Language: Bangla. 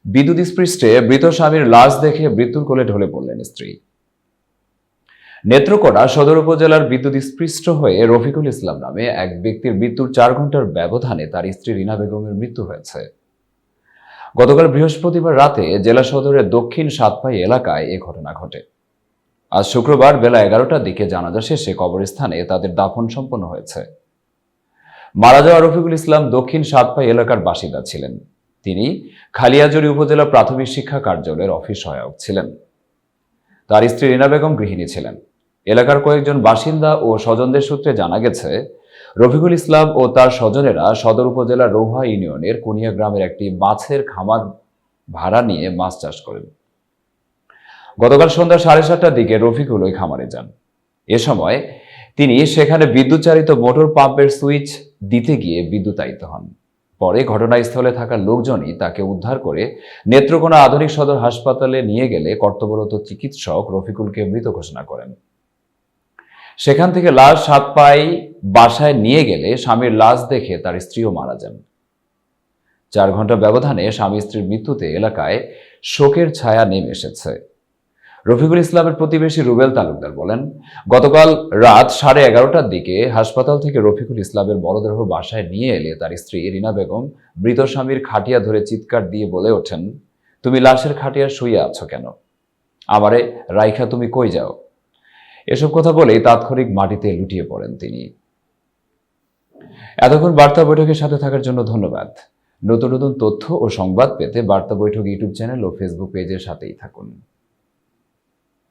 বিদ্যুৎস্পৃষ্টে মৃত স্বামীর লাশ দেখে মৃত্যুর কোলে ঢলে পড়লেন স্ত্রী। নেত্রকোনা সদর উপজেলার বিদ্যুৎস্পৃষ্ট হয়ে রফিকুল ইসলাম নামে এক ব্যক্তির মৃত্যুর 4 ঘন্টার ব্যবধানে তার স্ত্রী রিনা বেগমের মৃত্যু হয়েছে। গতকাল বৃহস্পতিবার রাতে জেলা সদরের দক্ষিণ সাতপাই এলাকায় এ ঘটনা ঘটে। আজ শুক্রবার বেলা 11টার দিকে জানাজা শেষে কবরস্থানে তাদের দাফন সম্পন্ন হয়েছে। মারা যাওয়া রফিকুল ইসলাম দক্ষিণ সাতপাই এলাকার বাসিন্দা ছিলেন। তিনি খালিয়াজুড়ি উপজেলা প্রাথমিক শিক্ষা কার্যালয়ের অফিস সহায়ক ছিলেন। তার স্ত্রী রিনা বেগম গৃহিণী ছিলেন। এলাকার কয়েকজন বাসিন্দা ও স্বজনদের সূত্রে জানা গেছে, রফিকুল ইসলাম ও তার স্বজনেরা সদর উপজেলার রৌহা ইউনিয়নের কুনিয়া গ্রামের একটি মাছের খামার ভাড়া নিয়ে মাছ চাষ করেন। গতকাল সন্ধ্যা 7:30টার দিকে রফিকুল ওই খামারে যান। এ সময় তিনি সেখানে বিদ্যুৎ চালিত মোটর পাম্পের সুইচ দিতে গিয়ে বিদ্যুতায়িত হন। পরে ঘটনাস্থলে থাকা লোকজনই তাকে উদ্ধার করে নেত্রকোনা আধুনিক সদর হাসপাতালে নিয়ে গেলে কর্তব্যরত চিকিৎসক রফিকুলকে মৃত ঘোষণা করেন। সেখান থেকে লাশ সাতপাই বাসায় নিয়ে গেলে স্বামীর লাশ দেখে তার স্ত্রীও মারা যান। 4 ঘন্টা ব্যবধানে স্বামী স্ত্রীর মৃত্যুতে এলাকায় শোকের ছায়া নেমে এসেছে। রফিকুল ইসলামের প্রতিবেশী রুবেল তালুকদার বলেন, গতকাল রাত 11:30টার দিকে হাসপাতাল থেকে রফিকুল ইসলামের মরদেহ বাসায় নিয়ে এলে তার স্ত্রী রিনা বেগম মৃত স্বামীর খাটিয়া ধরে চিৎকার দিয়ে বলে ওঠেন, তুমি লাশের খাটিয়া শুয়ে আছো কেন? আমারে রাইখা তুমি কই যাও? এসব কথা বলেই তাৎক্ষণিক মাটিতে লুটিয়ে পড়েন তিনি। এতক্ষণ বার্তা বৈঠকের সাথে থাকার জন্য ধন্যবাদ। নতুন নতুন তথ্য ও সংবাদ পেতে বার্তা বৈঠক ইউটিউব চ্যানেল ও ফেসবুক পেজের সাথেই থাকুন।